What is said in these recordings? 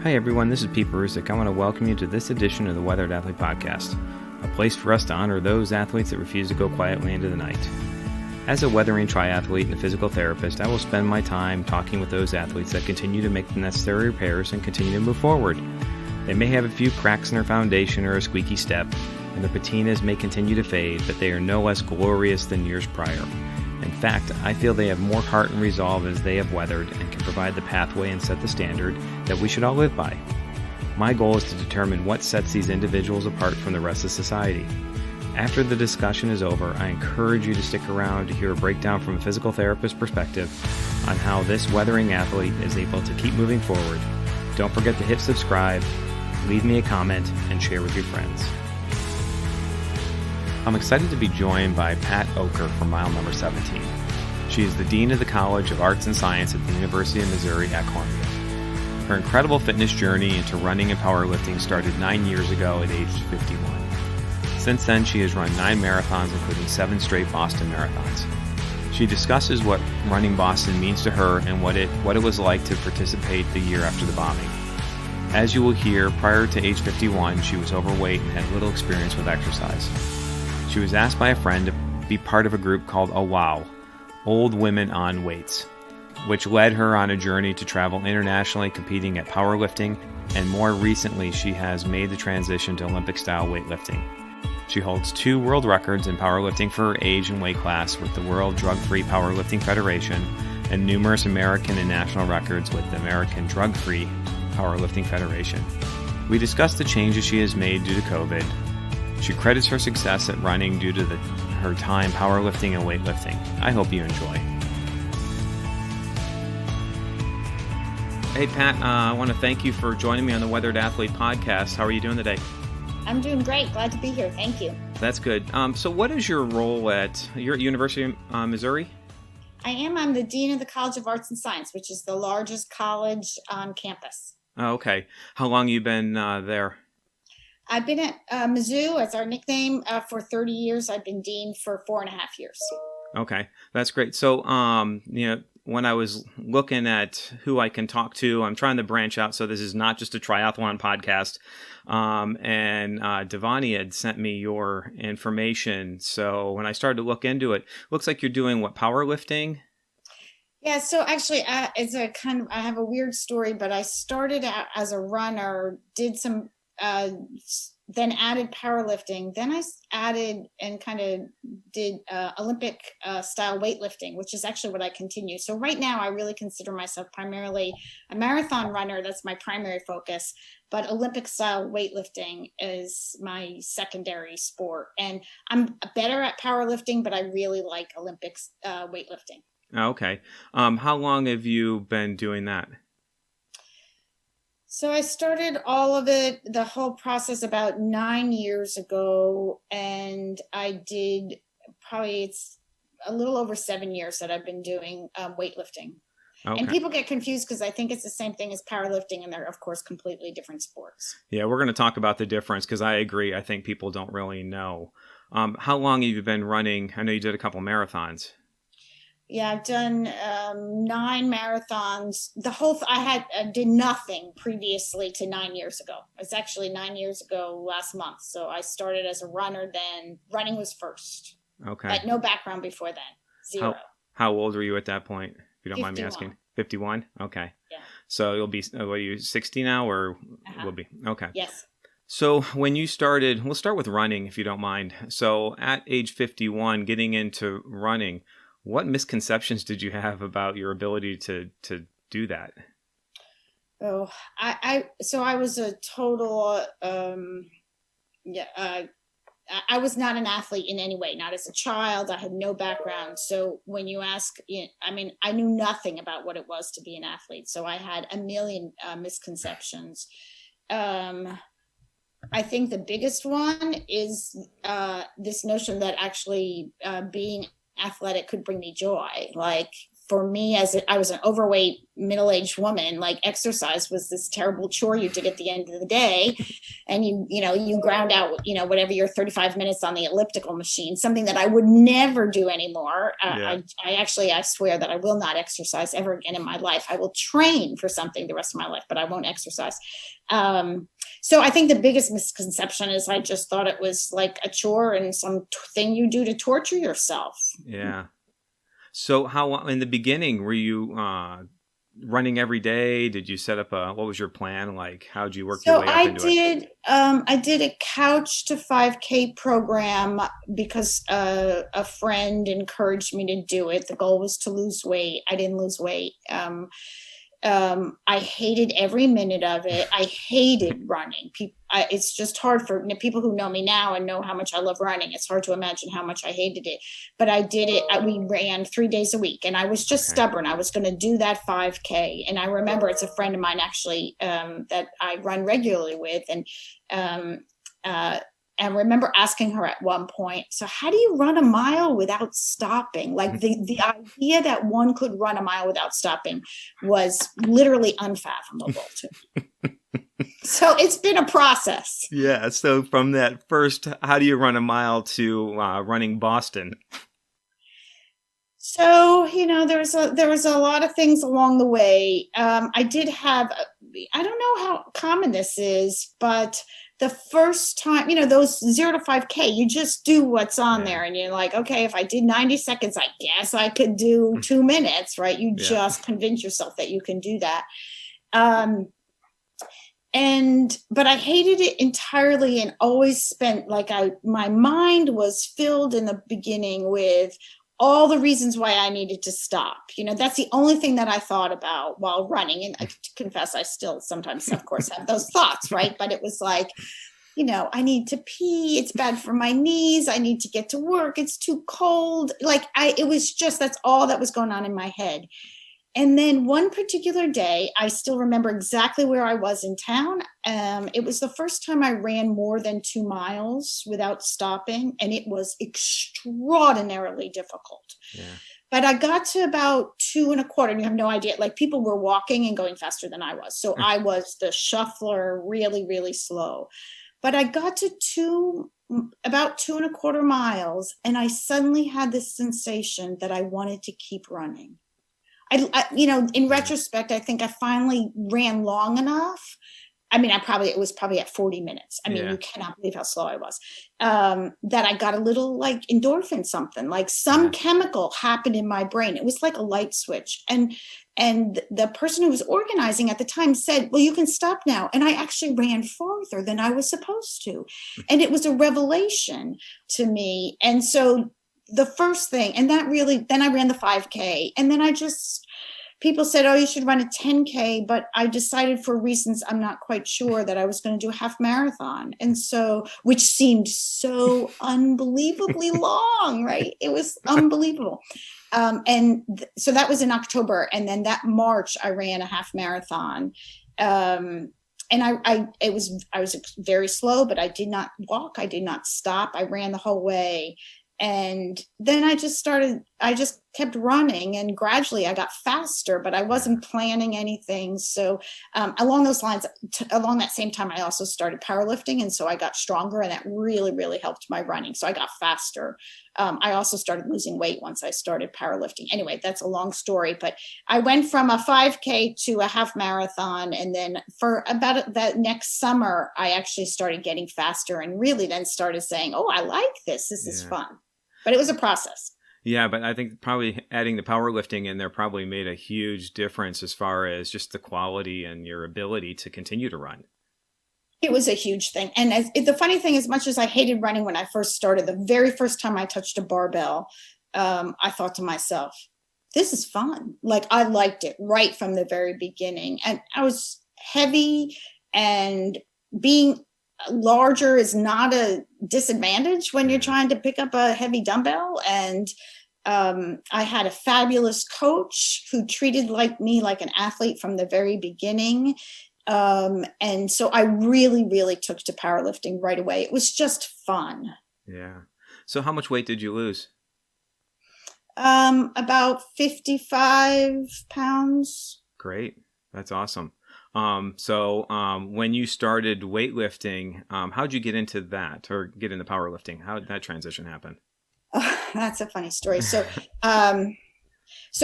Hi everyone, this is Pete Barusic. I want to welcome you to this edition of the Weathered Athlete Podcast, a place for us to honor those athletes that refuse to go quietly into the night. As a weathering triathlete and a physical therapist, I will spend my time talking with those athletes that continue to make the necessary repairs and continue to move forward. They may have a few cracks in their foundation or a squeaky step, and their patinas may continue to fade, but they are no less glorious than years prior. In fact, I feel they have more heart and resolve as they have weathered and can provide the pathway and set the standard that we should all live by. My goal is to determine what sets these individuals apart from the rest of society. After the discussion is over, I encourage you to stick around to hear a breakdown from a physical therapist perspective on how this weathering athlete is able to keep moving forward. Don't forget to hit subscribe, leave me a comment, and share with your friends. I'm excited to be joined by Pat Okker from mile number 17. She is the Dean of the College of Arts and Science at the University of Missouri at Columbia. Her incredible fitness journey into running and powerlifting started 9 years ago at age 51. Since then, she has run 9 marathons, including 7 straight Boston marathons. She discusses what running Boston means to her and what it was like to participate the year after the bombing. As you will hear, prior to age 51, she was overweight and had little experience with exercise. She was asked by a friend to be part of a group called OWOW, Old Women on Weights, which led her on a journey to travel internationally competing at powerlifting, and more recently she has made the transition to Olympic-style weightlifting. She holds 2 world records in powerlifting for her age and weight class with the World Drug-Free Powerlifting Federation and numerous American and national records with the American Drug-Free Powerlifting Federation. We discussed the changes she has made due to COVID. She credits her success at running due to her time powerlifting and weightlifting. I hope you enjoy. Hey Pat, I want to thank you for joining me on the Weathered Athlete Podcast. How are you doing today? I'm doing great. Glad to be here. Thank you. That's good. So what is your role you're at University of Missouri? I'm the Dean of the College of Arts and Science, which is the largest college on campus. Oh, okay. How long have you been there? I've been at Mizzou as our nickname for 30 years. I've been dean for 4.5 years. Okay, that's great. So, when I was looking at who I can talk to, I'm trying to branch out. So this is not just a triathlon podcast. And Devani had sent me your information. So when I started to look into it, looks like you're doing what, powerlifting? Yeah, so actually, I have a weird story, but I started out as a runner, did some then added powerlifting. Then I added and kind of did Olympic style weightlifting, which is actually what I continue. So right now I really consider myself primarily a marathon runner. That's my primary focus, but Olympic style weightlifting is my secondary sport. And I'm better at powerlifting, but I really like Olympics weightlifting. Okay. How long have you been doing that? So I started all of it, the whole process about 9 years ago, and I did it's a little over 7 years that I've been doing weightlifting. Okay. And people get confused because I think it's the same thing as powerlifting, and they're, of course, completely different sports. Yeah, we're going to talk about the difference because I agree. I think people don't really know. How long have you been running? I know you did a couple marathons. Yeah, I've done 9 marathons. I did nothing previously to 9 years ago. It's actually 9 years ago last month. So I started as a runner, then running was first. Okay. But no background before then. 0. How old were you at that point, if you don't mind me asking? 51? Okay. Yeah. So you'll be, what are you, 60 now or will be? Okay. Yes. So when you started, we'll start with running if you don't mind. So at age 51, getting into running, what misconceptions did you have about your ability to do that? Oh, I was a total, I was not an athlete in any way, not as a child. I had no background. So when you ask, I knew nothing about what it was to be an athlete. So I had a million misconceptions. I think the biggest one is this notion that actually being athletic could bring me joy. Like for me, I was an overweight middle-aged woman, like exercise was this terrible chore you did at the end of the day. And you ground out, whatever your 35 minutes on the elliptical machine, something that I would never do anymore. I swear that I will not exercise ever again in my life. I will train for something the rest of my life, but I won't exercise. So I think the biggest misconception is I just thought it was like a chore and something you do to torture yourself. Yeah. So how, in the beginning, were you running every day? Did you set up what was your plan? Like, how did you work your way up into it? I did a couch to 5K program because a friend encouraged me to do it. The goal was to lose weight. I didn't lose weight. I hated every minute of it. I hated running. It's just hard for people who know me now and know how much I love running. It's hard to imagine how much I hated it, but I did it. We ran 3 days a week, and I was just stubborn. I was going to do that 5K. And I remember it's a friend of mine actually that I run regularly with. And remember asking her at one point, so how do you run a mile without stopping? Like the idea that one could run a mile without stopping was literally unfathomable to me. So it's been a process. Yeah. So from that first, how do you run a mile to running Boston? So, there was a lot of things along the way. I did have, I don't know how common this is, but the first time, those 0 to 5K, you just do what's on there. And you're like, okay, if I did 90 seconds, I guess I could do 2 minutes, right? You just convince yourself that you can do that. But I hated it entirely and always spent my mind was filled in the beginning with all the reasons why I needed to stop. That's the only thing that I thought about while running. And I confess, I still sometimes, of course, have those thoughts, right? But it was like, I need to pee. It's bad for my knees. I need to get to work. It's too cold. It was just, that's all that was going on in my head. And then one particular day, I still remember exactly where I was in town. It was the first time I ran more than 2 miles without stopping, and it was extraordinarily difficult. Yeah. But I got to about 2.25, and you have no idea. Like, people were walking and going faster than I was. So I was the shuffler, really, really slow. But I got to about 2.25 miles, and I suddenly had this sensation that I wanted to keep running. In retrospect, I think I finally ran long enough. I mean, it was probably at 40 minutes. I mean, you cannot believe how slow I was. That I got a little like endorphin, something like some chemical happened in my brain. It was like a light switch. And the person who was organizing at the time said, well, you can stop now. And I actually ran farther than I was supposed to. And it was a revelation to me. And so the first thing, and that really, then I ran the 5K, and then people said, oh, you should run a 10K, but I decided for reasons I'm not quite sure that I was going to do a half marathon. And so, which seemed so unbelievably long, right? It was unbelievable. So that was in October. And then that March, I ran a half marathon. And I was very slow, but I did not walk. I did not stop. I ran the whole way. And then I just kept running, and gradually I got faster, but I wasn't planning anything. So along those lines, along that same time, I also started powerlifting. And so I got stronger, and that really, really helped my running. So I got faster. I also started losing weight once I started powerlifting. Anyway, that's a long story, but I went from a 5K to a half marathon. And then for about that next summer, I actually started getting faster and really then started saying, oh, I like this. This is fun. But it was a process. Yeah, but I think probably adding the powerlifting in there probably made a huge difference as far as just the quality and your ability to continue to run. It was a huge thing. And the funny thing, as much as I hated running when I first started, the very first time I touched a barbell, I thought to myself, this is fun. Like, I liked it right from the very beginning. And I was heavy, and being larger is not a disadvantage when you're trying to pick up a heavy dumbbell. And I had a fabulous coach who treated me like an athlete from the very beginning. And so I really, really took to powerlifting right away. It was just fun. Yeah. So how much weight did you lose? About 55 pounds. Great. That's awesome. When you started weightlifting, how'd you get into that or get into powerlifting? How did that transition happen? Oh, that's a funny story. So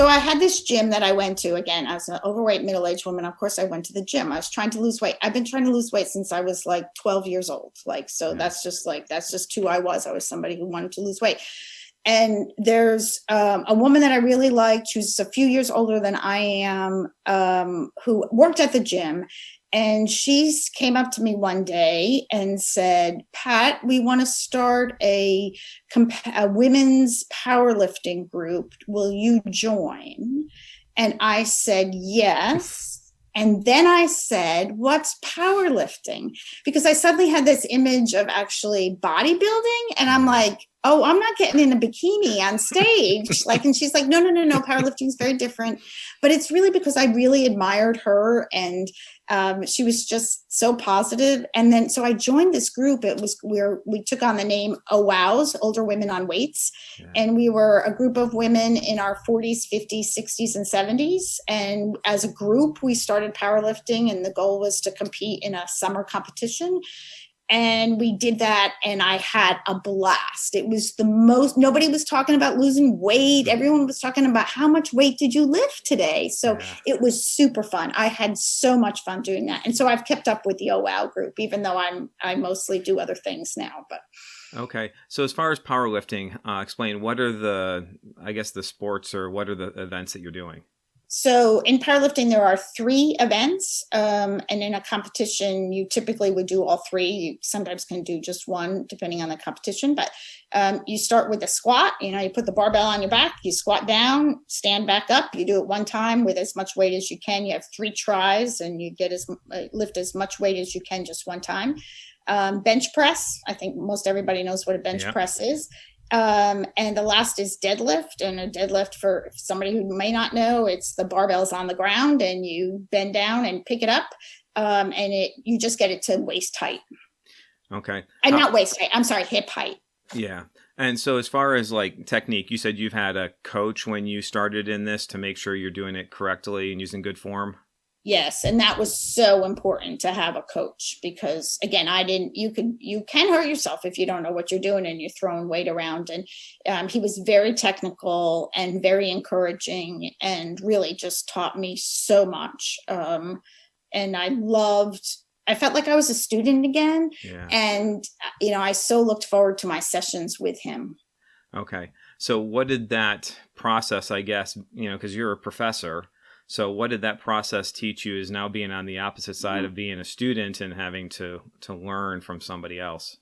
I had this gym that I went to. Again, as an overweight middle-aged woman, of course I went to the gym. I was trying to lose weight. I've been trying to lose weight since I was like 12 years old. That's just who I was. I was somebody who wanted to lose weight. And there's a woman that I really liked, who's a few years older than I am, who worked at the gym. And she came up to me one day and said, Pat, we want to start a women's powerlifting group. Will you join? And I said, yes. And then I said, what's powerlifting? Because I suddenly had this image of actually bodybuilding. And I'm like, oh, I'm not getting in a bikini on stage. And she's like, no, powerlifting is very different. But it's really because I really admired her, and she was just so positive. And then, so I joined this group. It was where we took on the name OWOWs, Older Women on Weights. Yeah. And we were a group of women in our 40s, 50s, 60s, and 70s. And as a group, we started powerlifting, and the goal was to compete in a summer competition. And we did that, and I had a blast. It was nobody was talking about losing weight. Everyone was talking about how much weight did you lift today? So It was super fun. I had so much fun doing that. And so I've kept up with the OWOW group, even though I mostly do other things now. But okay. So as far as powerlifting, explain what are the sports, or what are the events that you're doing? So in powerlifting, there are 3 events, and in a competition, you typically would do all 3. You sometimes can do just one, depending on the competition. But you start with a squat. You put the barbell on your back, you squat down, stand back up. You do it one time with as much weight as you can. You have 3 tries, and you lift as much weight as you can just one time. Bench press. I think most everybody knows what a bench press is. And the last is deadlift. And a deadlift, for somebody who may not know, it's the barbell's on the ground and you bend down and pick it up. And you just get it to waist height. Okay. And not waist height. I'm sorry, hip height. Yeah. And so as far as technique, you said you've had a coach when you started in this to make sure you're doing it correctly and using good form. Yes. And that was so important to have a coach, because again, you can hurt yourself if you don't know what you're doing and you're throwing weight around. And he was very technical and very encouraging, and really just taught me so much. And I felt like I was a student again. Yeah. And, I so looked forward to my sessions with him. Okay. So what did that process, I guess, because you're a professor, so what did that process teach you, is now being on the opposite side of being a student and having to learn from somebody else?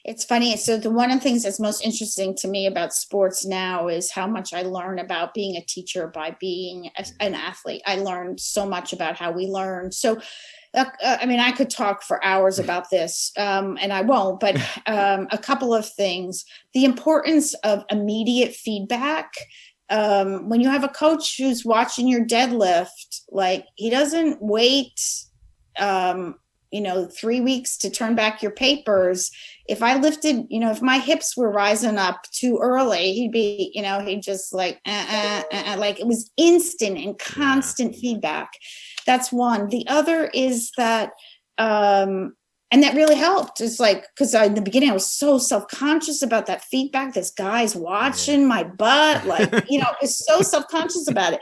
It's funny. So one of the things that's most interesting to me about sports now is how much I learn about being a teacher by being an athlete. I learned so much about how we learn. So, I could talk for hours about this, and I won't, but a couple of things. The importance of immediate feedback. When you have a coach who's watching your deadlift, he doesn't wait, 3 weeks to turn back your papers. If I lifted, if my hips were rising up too early, he'd be, he'd just it was instant and constant feedback. That's one. The other is that, and that really helped. It's because in the beginning I was so self-conscious about that feedback. This guy's watching my butt, I was so self-conscious about it.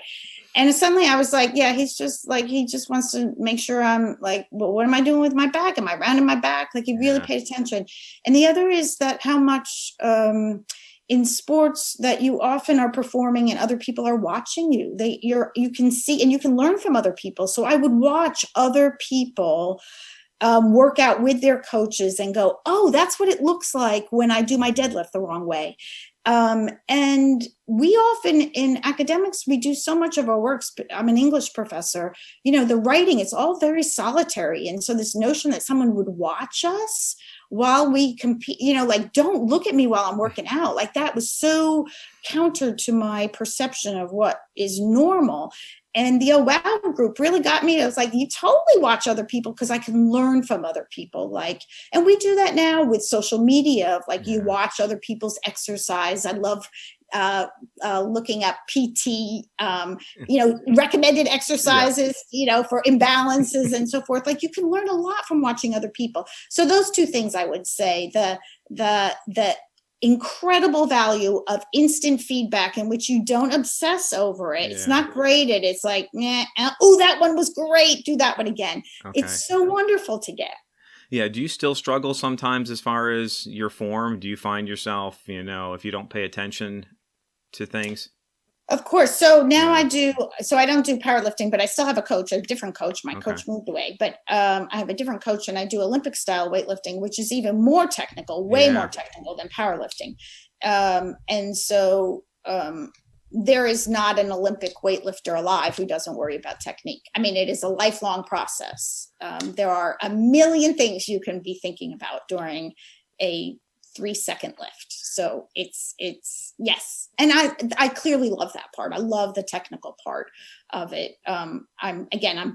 And suddenly I was like, yeah, he's just he just wants to make sure I'm well, what am I doing with my back? Am I rounding my back? He really paid attention. And the other is that how much in sports that you often are performing and other people are watching you. You can see and you can learn from other people. So I would watch other people work out with their coaches and go, oh, that's what it looks like when I do my deadlift the wrong way. And we often in academics, we do so much of our works, but I'm an English professor, the writing, it's all very solitary. And so this notion that someone would watch us while we compete, don't look at me while I'm working out, that was so counter to my perception of what is normal. And the Oh Wow group really got me. I was like, you totally watch other people because I can learn from other people. Like, and we do that now with social media of like, you watch other people's exercise. I love looking up PT, recommended exercises, for imbalances and so forth. Like, you can learn a lot from watching other people. So those two things I would say, the incredible value of instant feedback in which you don't obsess over it. It's not graded. It's like, oh, that one was great. Do that one again. Okay. It's so wonderful to get. Yeah. Do you still struggle sometimes as far as your form? Do you find yourself, if you don't pay attention to things? Of course. So now I don't do powerlifting, but I still have a different coach. My coach moved away, but I have a different coach, and I do Olympic style weightlifting, which is even more technical, way more technical than powerlifting. And so there is not an Olympic weightlifter alive who doesn't worry about technique. I mean, it is a lifelong process. There are a million things you can be thinking about during a 3-second lift. So it's yes. And I clearly love that part. I love the technical part of it. I'm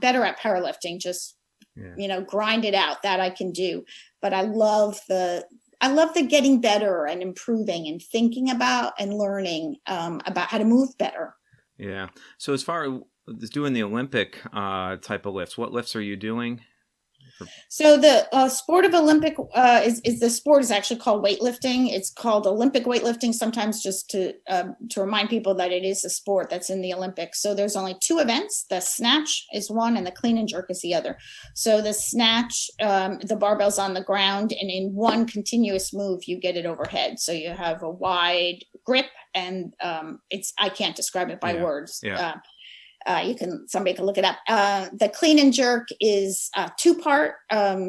better at powerlifting, just, grind it out, that I can do. But I love the getting better and improving and thinking about and learning about how to move better. Yeah. So as far as doing the Olympic type of lifts, what lifts are you doing? So the sport of Olympic the sport is actually called weightlifting. It's called Olympic weightlifting, sometimes just to remind people that it is a sport that's in the Olympics. So there's only 2 events. The snatch is one and the clean and jerk is the other. So the snatch, the barbell's on the ground, and in one continuous move, you get it overhead. So you have a wide grip, and I can't describe it by words. Yeah. Somebody can look it up. The clean and jerk is 2-part.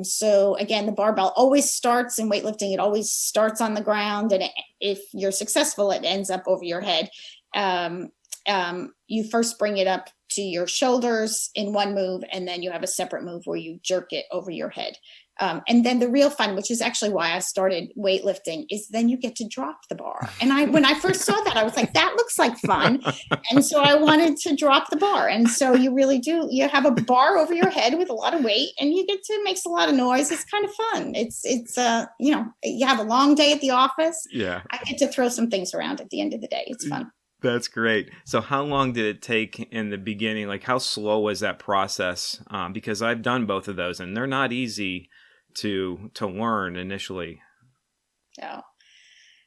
So again, the barbell always starts in weightlifting. It always starts on the ground. And if you're successful, it ends up over your head. You first bring it up to your shoulders in one move, and then you have a separate move where you jerk it over your head. And then the real fun, which is actually why I started weightlifting, is then you get to drop the bar. And when I first saw that, I was like, that looks like fun. And so I wanted to drop the bar. And so you really do. You have a bar over your head with a lot of weight, and you get to, it makes a lot of noise. It's kind of fun. It's you have a long day at the office. Yeah. I get to throw some things around at the end of the day. It's fun. That's great. So how long did it take in the beginning? Like, how slow was that process? Because I've done both of those, and they're not easy to learn initially. Yeah.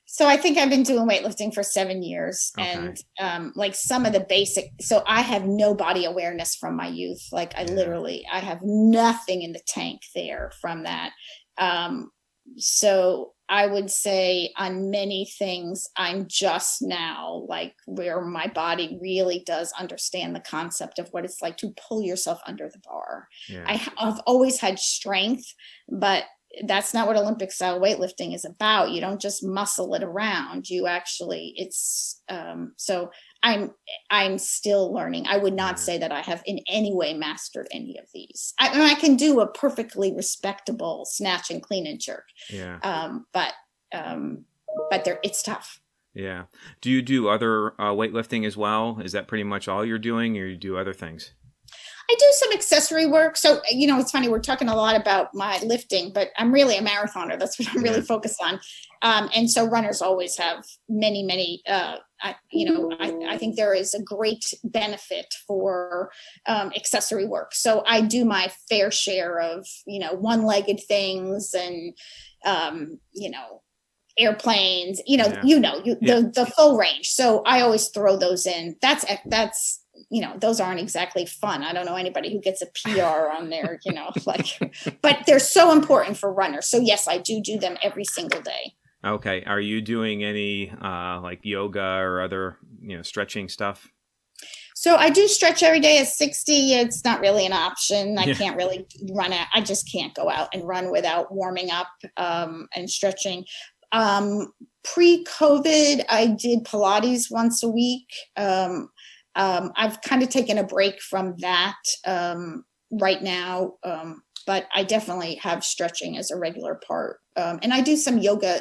So I think I've been doing weightlifting for 7 years, and like some of the basic, so I have no body awareness from my youth. Like I have nothing in the tank there from that. So I would say on many things, I'm just now like where my body really does understand the concept of what it's like to pull yourself under the bar. Yeah. I've always had strength, but that's not what Olympic style weightlifting is about. You don't just muscle it around. You actually, so I'm still learning. I would not say that I have in any way mastered any of these. I can do a perfectly respectable snatch and clean and jerk. Yeah. But it's tough. Yeah. Do you do other weightlifting as well? Is that pretty much all you're doing, or you do other things? I do some accessory work. So, it's funny, we're talking a lot about my lifting, but I'm really a marathoner. That's what I'm really focused on. And so runners always have many, I think there is a great benefit for accessory work. So I do my fair share of, one-legged things and, airplanes, the full range. So I always throw those in. That's those aren't exactly fun. I don't know anybody who gets a PR on there, but they're so important for runners. So yes, I do them every single day. Okay. Are you doing any like yoga or other, stretching stuff? So I do stretch every day at 60. It's not really an option. I can't really run it. I just can't go out and run without warming up and stretching. Pre-COVID, I did Pilates once a week. I've kind of taken a break from that right now, but I definitely have stretching as a regular part. And I do some yoga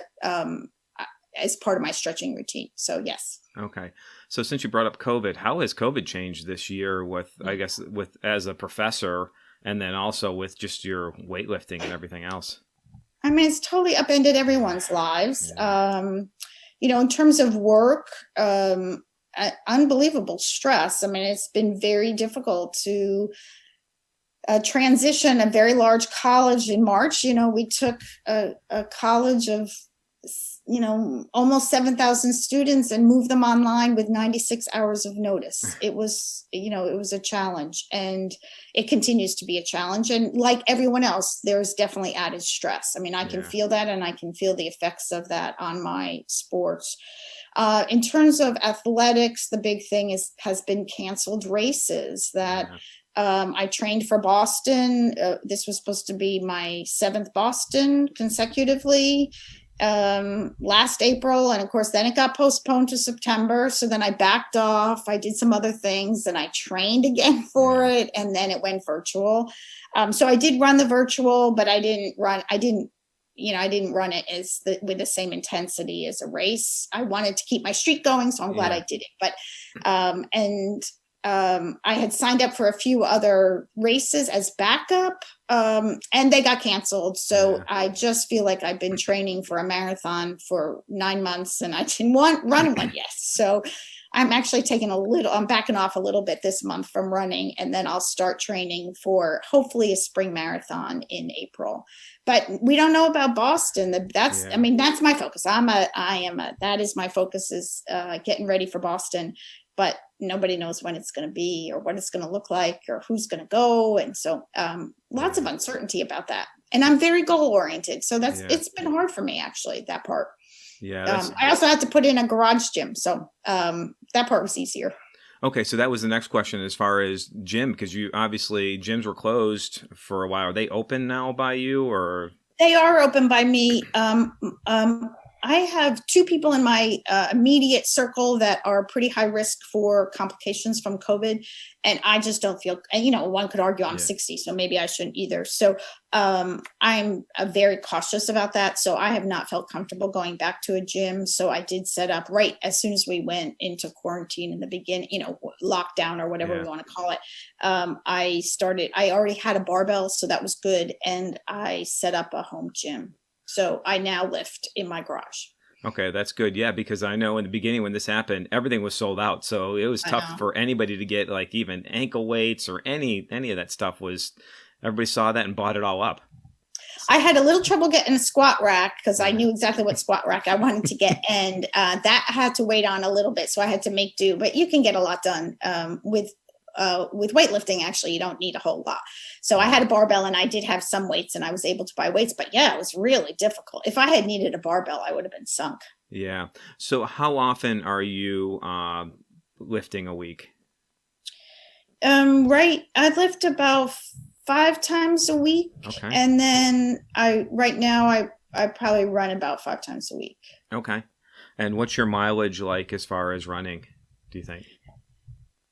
as part of my stretching routine. So yes. Okay. So since you brought up COVID, how has COVID changed this year with, I guess, with as a professor and then also with just your weightlifting and everything else? I mean, it's totally upended everyone's lives. Yeah. In terms of work, unbelievable stress. I mean, it's been very difficult to transition a very large college in March. We took a college of, almost 7,000 students and moved them online with 96 hours of notice. It was a challenge, and it continues to be a challenge. And like everyone else, there's definitely added stress. I mean, I can feel that, and I can feel the effects of that on my sports. In terms of athletics, the big thing has been canceled races that I trained for Boston. This was supposed to be my 7th Boston consecutively last April. And of course, then it got postponed to September. So then I backed off. I did some other things and I trained again for it. And then it went virtual. So I did run the virtual, but I didn't run it with the same intensity as a race. I wanted to keep my streak going, so I'm glad I did it. But I had signed up for a few other races as backup, and they got canceled. So I just feel like I've been training for a marathon for 9 months, and I didn't run one yet. So I'm actually I'm backing off a little bit this month from running, and then I'll start training for hopefully a spring marathon in April. But we don't know about Boston. I mean, that's my focus. That is my focus, is getting ready for Boston. But nobody knows when it's going to be or what it's going to look like or who's going to go. And so lots of uncertainty about that. And I'm very goal oriented. So it's been hard for me, actually, that part. Yeah. I also had to put in a garage gym. So that part was easier. Okay. So that was the next question as far as gym, because gyms were closed for a while. Are they open now by you, or? They are open by me. I have 2 people in my immediate circle that are pretty high risk for complications from COVID. And I just don't feel, one could argue I'm 60, so maybe I shouldn't either. So I'm very cautious about that. So I have not felt comfortable going back to a gym. So I did set up right as soon as we went into quarantine in the beginning, lockdown or whatever we want to call it. I already had a barbell, so that was good. And I set up a home gym. So I now lift in my garage. Okay, that's good. Yeah, because I know in the beginning when this happened, everything was sold out. So it was tough for anybody to get like even ankle weights or any of that stuff. Everybody saw that and bought it all up. I had a little trouble getting a squat rack because I knew exactly what squat rack I wanted to get. And that had to wait on a little bit. So I had to make do. But you can get a lot done with weightlifting. Actually, you don't need a whole lot. So I had a barbell and I did have some weights and I was able to buy weights, but it was really difficult. If I had needed a barbell, I would have been sunk. Yeah. So how often are you lifting a week? I lift about 5 times a week. Okay. And then right now I probably run about 5 times a week. Okay. And what's your mileage like as far as running, do you think?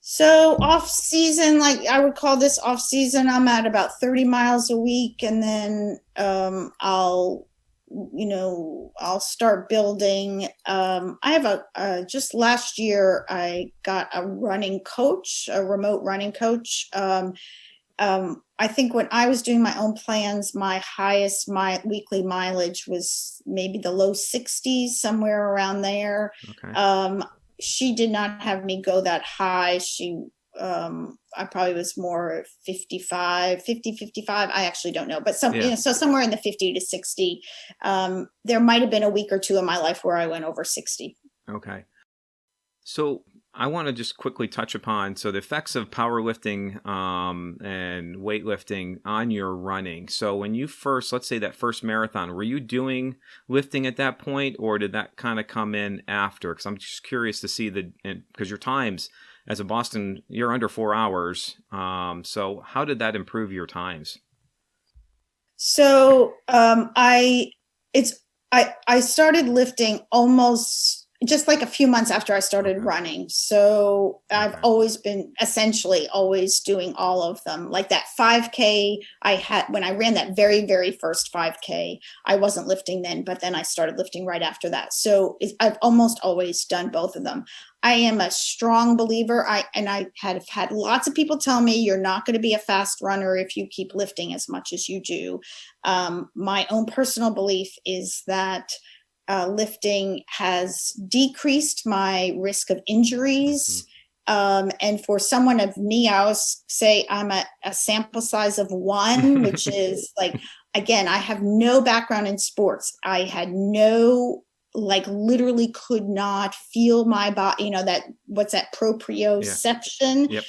So off season, like I would call this off season, I'm at about 30 miles a week. And then I'll start building. I have just last year, I got a running coach, a remote running coach. I think when I was doing my own plans, my highest weekly mileage was maybe the low 60s, somewhere around there. Okay. She did not have me go that high. I probably was more 50, 55. I actually don't know, but so somewhere in the 50 to 60. There might've been a week or 2 in my life where I went over 60. Okay. So I want to just quickly touch upon the effects of powerlifting and weightlifting on your running. So when you let's say that first marathon, were you doing lifting at that point, or did that kind of come in after? Because I'm just curious to see because your times as a Boston, you're under 4 hours. So how did that improve your times? So I started lifting almost just like a few months after I started running. So I've always been essentially always doing all of them. Like that 5K I had when I ran that very, very first 5K, I wasn't lifting then, but then I started lifting right after that. So I've almost always done both of them. I am a strong believer. I have had lots of people tell me you're not going to be a fast runner if you keep lifting as much as you do. My own personal belief is that lifting has decreased my risk of injuries. And for someone of me, I always say I'm a sample size of 1, which is like, again, I have no background in sports. I had no, like literally could not feel my body, that what's that proprioception? Yep.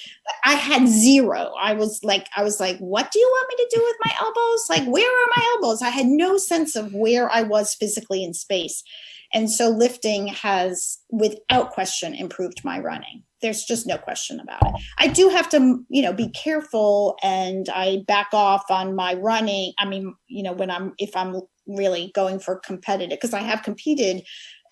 I had 0. I was like, what do you want me to do with my elbows? Like, where are my elbows? I had no sense of where I was physically in space. And so lifting has, without question, improved my running. There's just no question about it. I do have to, be careful, and I back off on my running. I mean, if I'm really going for competitive, because I have competed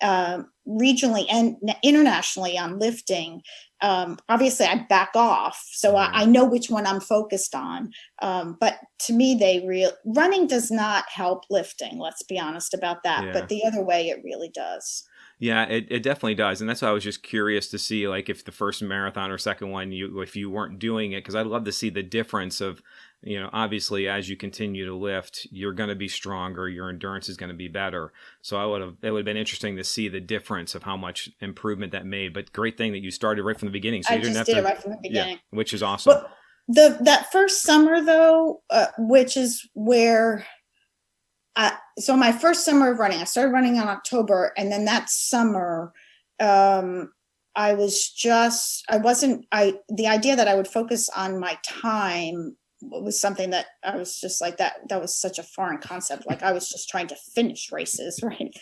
regionally and internationally on lifting. Obviously I back off, so I know which one I'm focused on. But to me, running does not help lifting. Let's be honest about that. But the other way, it really does. Yeah, it definitely does. And that's why I was just curious to see, like, if the first marathon or second one, if you weren't doing it, because I'd love to see the difference of, obviously as you continue to lift, you're going to be stronger, your endurance is going to be better. So it would have been interesting to see the difference of how much improvement that made. But great thing that you started right from the beginning. So I just did it right from the beginning. Yeah, which is awesome. But that first summer though, which is where so my first summer of running, I started running in October, and then that summer, the idea that I would focus on my time was something that I was just like, that was such a foreign concept. Like, I was just trying to finish races. Right.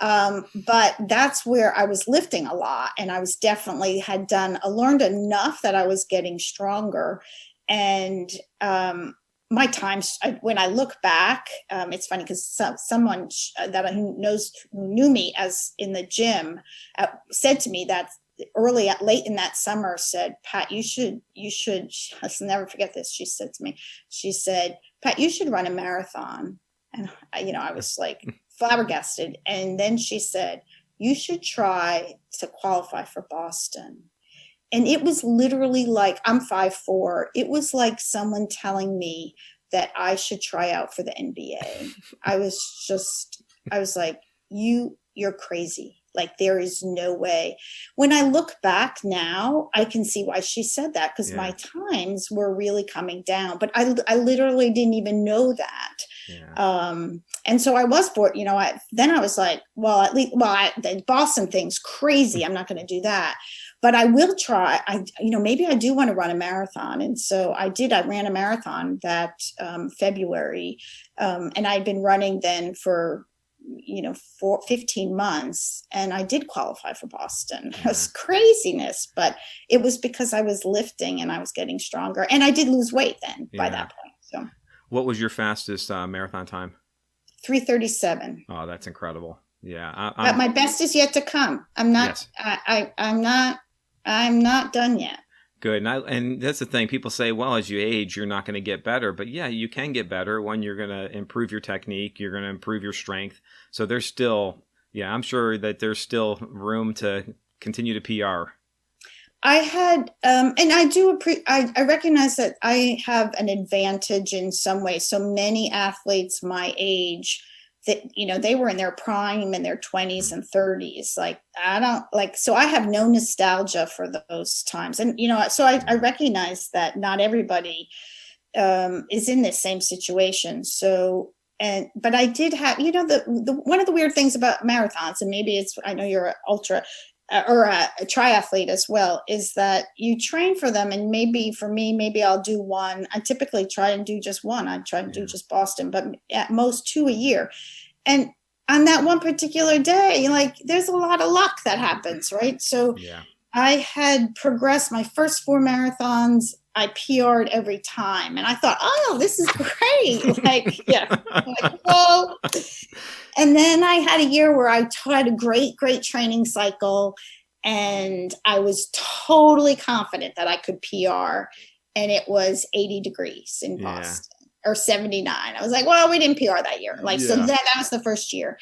But that's where I was lifting a lot, and I was definitely learned enough that I was getting stronger. And, my times, when I look back, it's funny because someone who knew me as in the gym said to me that late in that summer, said, Pat, you should, I'll never forget this. She said to me, Pat, you should run a marathon. And, I was like flabbergasted. And then she said, you should try to qualify for Boston. And it was literally like, I'm 5'4". It was like someone telling me that I should try out for the NBA. I was like, you're crazy. Like, there is no way. When I look back now, I can see why she said that, because my times were really coming down. But I literally didn't even know that. Yeah. And so I was bored, then I was like, the Boston thing's crazy. I'm not going to do that. But I will try. Maybe I do want to run a marathon. And so I did. I ran a marathon that February. And I'd been running then for 15 months, and I did qualify for Boston. It was craziness, but it was because I was lifting and I was getting stronger, and I did lose weight then by that point. So, what was your fastest marathon time? 3:37. Oh, that's incredible. Yeah, but my best is yet to come. I'm not. Yes. I'm not done yet. Good. And that's the thing. People say, well, as you age, you're not going to get better. But yeah, you can get better. When you're going to improve your technique, you're going to improve your strength. So there's still, I'm sure that there's still room to continue to PR. I had, and I do, I recognize that I have an advantage in some ways. So many athletes my age, that, they were in their prime in their 20s and 30s. So I have no nostalgia for those times. And, so I recognize that not everybody is in this same situation. So, but I did have, the one of the weird things about marathons, and maybe I know you're an ultra or a triathlete as well, is that you train for them. And maybe for me, maybe I'll do one. I typically try and do just one. I try and do just Boston, but at most 2 a year. And on that one particular day, there's a lot of luck that happens, right? So I had progressed my first 4 marathons. I PR'd every time. And I thought, oh, this is great. Like, yeah. Like, whoa. And then I had a year where I had a great training cycle, and I was totally confident that I could PR. And it was 80 degrees in Boston, or 79. I was like, well, we didn't PR that year. Like, so that was the first year.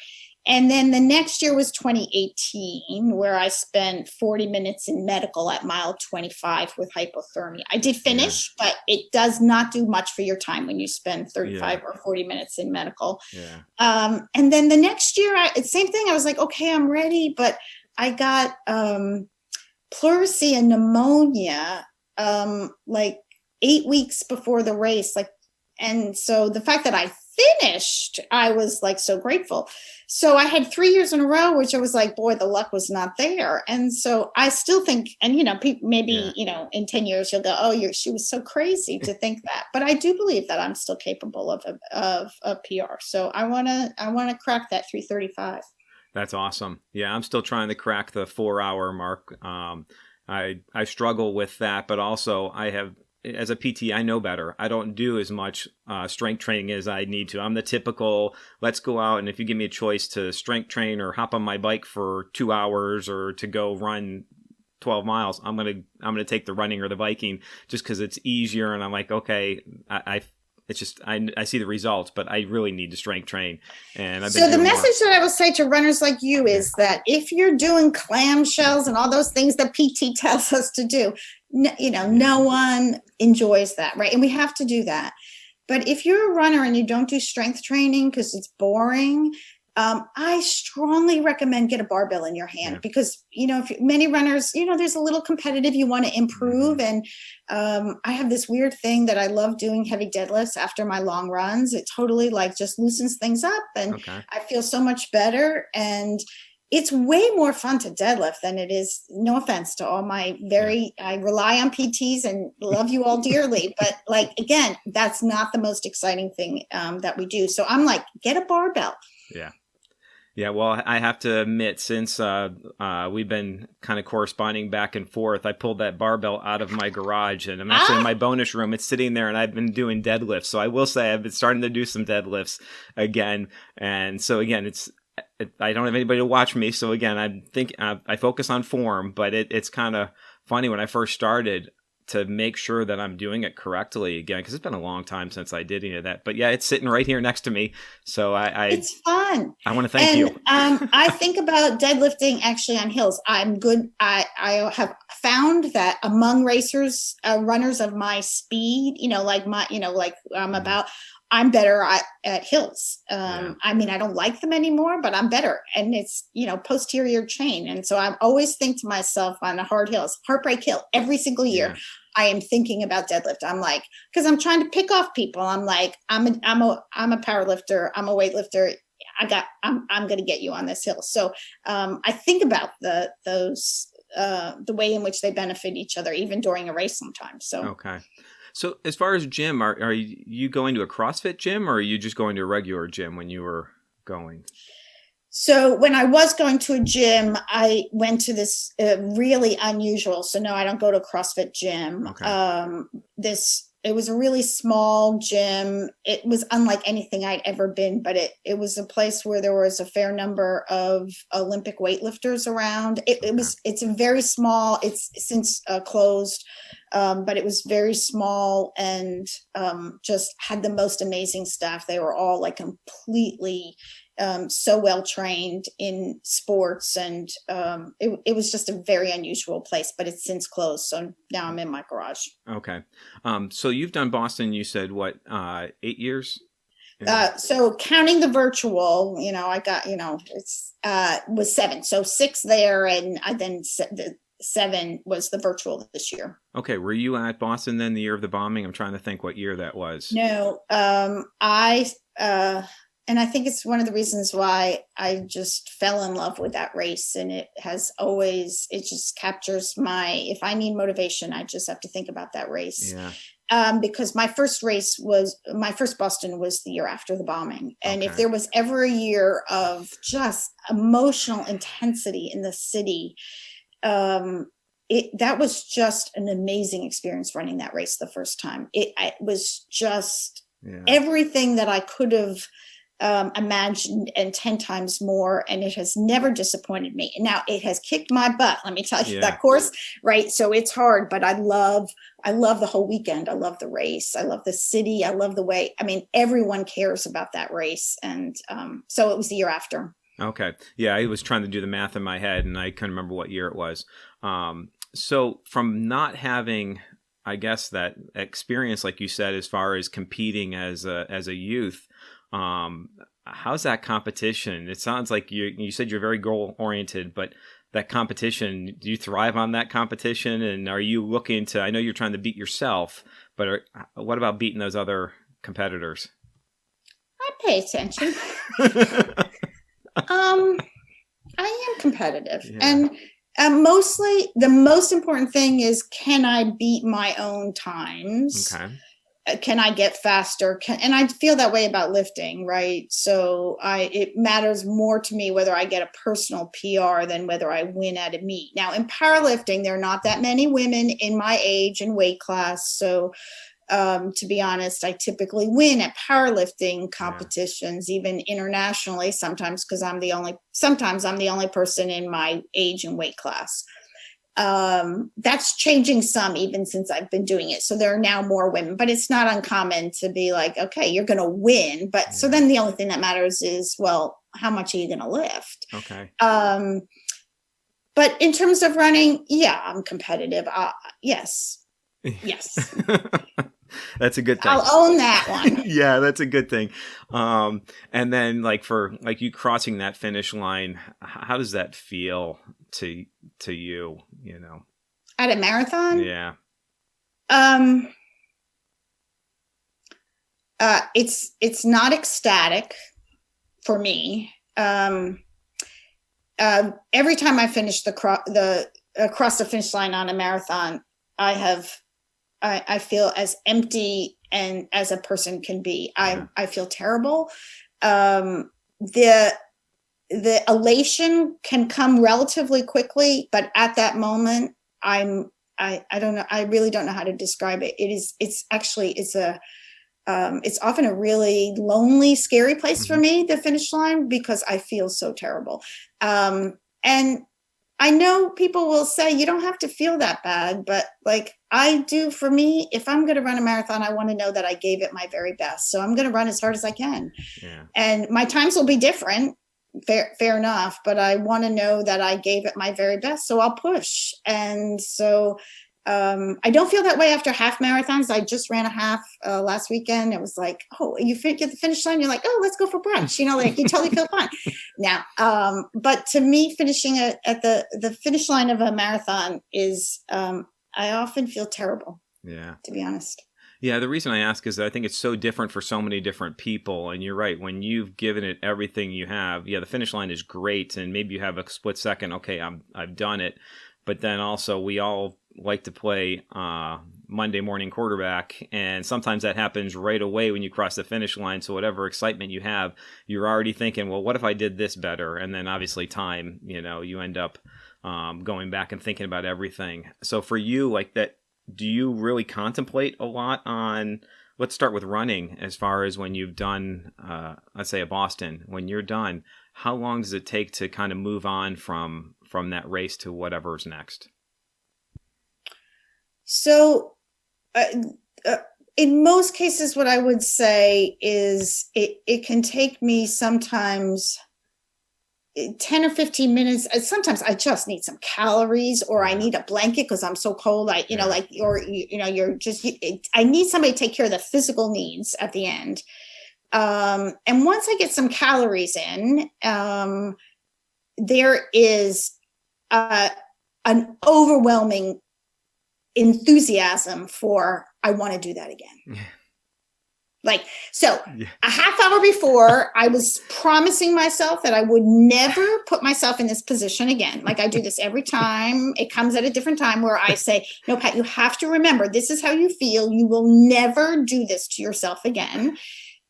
And then the next year was 2018, where I spent 40 minutes in medical at mile 25 with hypothermia. I did finish, but it does not do much for your time when you spend 35 or 40 minutes in medical. And then the next year, same thing. I was like, okay, I'm ready. But I got pleurisy and pneumonia like 8 weeks before the race. And so the fact that I finished, I was like so grateful. So I had 3 years in a row, which I was like, boy, the luck was not there. And so I still think, and people, maybe in 10 years you'll go, oh, she was so crazy to think that. But I do believe that I'm still capable of a PR. So I want to crack that 3:35. That's awesome. Yeah, I'm still trying to crack the 4-hour mark. I struggle with that, but also I have, as a PT, I know better. I don't do as much strength training as I need to. I'm the typical, let's go out, and if you give me a choice to strength train or hop on my bike for 2 hours or to go run 12 miles, I'm gonna take the running or the biking just because it's easier. And I'm like, okay, it's just I see the results, but I really need to strength train. And I've been so the message that I will say to runners like you is that if you're doing clamshells and all those things that PT tells us to do, no one enjoys that, right? And we have to do that. But if you're a runner and you don't do strength training because it's boring, I strongly recommend get a barbell in your hand because, if many runners, there's a little competitive, you want to improve. And I have this weird thing that I love doing heavy deadlifts after my long runs. It totally just loosens things up, and I feel so much better. And it's way more fun to deadlift than it is, no offense to all my I rely on PTs and love you all dearly, but again, that's not the most exciting thing that we do. So I'm like, get a barbell. Yeah, well, I have to admit, since we've been kind of corresponding back and forth, I pulled that barbell out of my garage, and I'm actually in my bonus room. It's sitting there, and I've been doing deadlifts. So I will say I've been starting to do some deadlifts again. And so again, I don't have anybody to watch me. So again, I focus on form, but it's kind of funny when I first started to make sure that I'm doing it correctly again, because it's been a long time since I did any of that. But yeah, it's sitting right here next to me. So it's fun. I want to thank you. I think about deadlifting actually on hills. I'm good. I have found that among racers, runners of my speed, I'm better at hills. I mean, I don't like them anymore, but I'm better. And it's, posterior chain. And so I always think to myself on the hard hills, Heartbreak Hill, every single year, I am thinking about deadlift. I'm like, because I'm trying to pick off people. I'm like, I'm a power lifter. I'm a weightlifter. I'm going to get you on this hill. So I think about the way in which they benefit each other, even during a race sometimes. So, okay. So as far as gym, are you going to a CrossFit gym, or are you just going to a regular gym when you were going? So when I was going to a gym, I went to this really unusual. So no, I don't go to a CrossFit gym. Okay. It was a really small gym. It was unlike anything I'd ever been, but it was a place where there was a fair number of Olympic weightlifters around. It's a very small, it's since closed, but it was very small and just had the most amazing staff. They were all completely so well trained in sports, and it was just a very unusual place, but it's since closed. So now I'm in my garage. Okay. So you've done Boston, you said, what, 8 years? So counting the virtual, I got, was 7. So 6 there. And then 7 was the virtual this year. Okay. Were you at Boston then the year of the bombing? I'm trying to think what year that was. No, and I think it's one of the reasons why I just fell in love with that race. And it just captures if I need motivation, I just have to think about that race. Yeah. Because my first Boston was the year after the bombing. And if there was ever a year of just emotional intensity in the city, that was just an amazing experience running that race the first time. It was just everything that I could have imagined and 10 times more, and it has never disappointed me. And now it has kicked my butt, let me tell you, that course, right? So it's hard, but I love the whole weekend. I love the race. I love the city. I love the way, I mean, everyone cares about that race. And so it was the year after. Okay. Yeah, I was trying to do the math in my head, and I couldn't remember what year it was. So from not having, I guess, that experience, like you said, as far as competing as a youth, how's that competition? It sounds like you said you're very goal oriented, but that competition, do you thrive on that competition? And are you looking to, I know you're trying to beat yourself, but what about beating those other competitors? I pay attention. I am competitive, and mostly the most important thing is, can I beat my own times? Okay. Can I get faster? And I feel that way about lifting, right? So it matters more to me whether I get a personal PR than whether I win at a meet. Now in powerlifting, there are not that many women in my age and weight class. So to be honest, I typically win at powerlifting competitions, even internationally, sometimes because sometimes I'm the only person in my age and weight class. That's changing some even since I've been doing it. So there are now more women, but it's not uncommon to be like, okay, you're going to win. But so then the only thing that matters is, well, how much are you going to lift? Okay. But in terms of running, I'm competitive. Yes. Yes. That's a good thing. I'll own that one. Yeah, that's a good thing. And then for you crossing that finish line, how does that feel to you, At a marathon? Yeah. It's not ecstatic for me. Every time I finish across the finish line on a marathon, I feel as empty and as a person can be. I feel terrible. The elation can come relatively quickly, but at that moment, I don't know. I really don't know how to describe it. It's often a really lonely, scary place for me, the finish line, because I feel so terrible. And I know people will say you don't have to feel that bad, but like I do, for me, if I'm going to run a marathon, I want to know that I gave it my very best. So I'm going to run as hard as I can. Yeah. And my times will be different. Fair enough. But I want to know that I gave it my very best. So I'll push. And so I don't feel that way after half marathons. I just ran a half last weekend. It was like, oh, you get the finish line. You're like, oh, let's go for brunch. You totally feel fine now. But to me, finishing at the finish line of a marathon is, I often feel terrible. Yeah. To be honest. Yeah, the reason I ask is that I think it's so different for so many different people. And you're right, when you've given it everything you have, the finish line is great. And maybe you have a split second, okay, I've done it. But then also we all like to play Monday morning quarterback. And sometimes that happens right away when you cross the finish line. So whatever excitement you have, you're already thinking, well, what if I did this better? And then obviously time, you end up going back and thinking about everything. So for you, like that, do you really contemplate a lot on, let's start with running, as far as when you've done, let's say a Boston, when you're done, how long does it take to kind of move on from that race to whatever's next? So in most cases, what I would say is it can take me sometimes 10 or 15 minutes. Sometimes I just need some calories, or I need a blanket because I'm so cold. I need somebody to take care of the physical needs at the end. And once I get some calories in, there is an overwhelming enthusiasm for, I want to do that again. A half hour before, I was promising myself that I would never put myself in this position again. Like I do this every time. It comes at a different time where I say, no, Pat, you have to remember, this is how you feel. You will never do this to yourself again.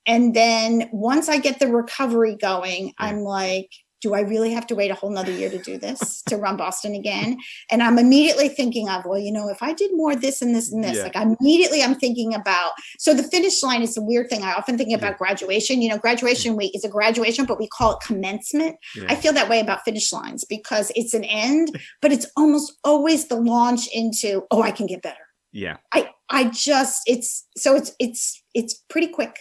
And then once I get the recovery going, I'm like, do I really have to wait a whole nother year to do this, to run Boston again? And I'm immediately thinking of, well, if I did more this and this and this, like immediately I'm thinking about, so the finish line is a weird thing. I often think about graduation. Graduation week is a graduation, but we call it commencement. I feel that way about finish lines because it's an end, but it's almost always the launch into, oh, I can get better. Yeah. It's pretty quick.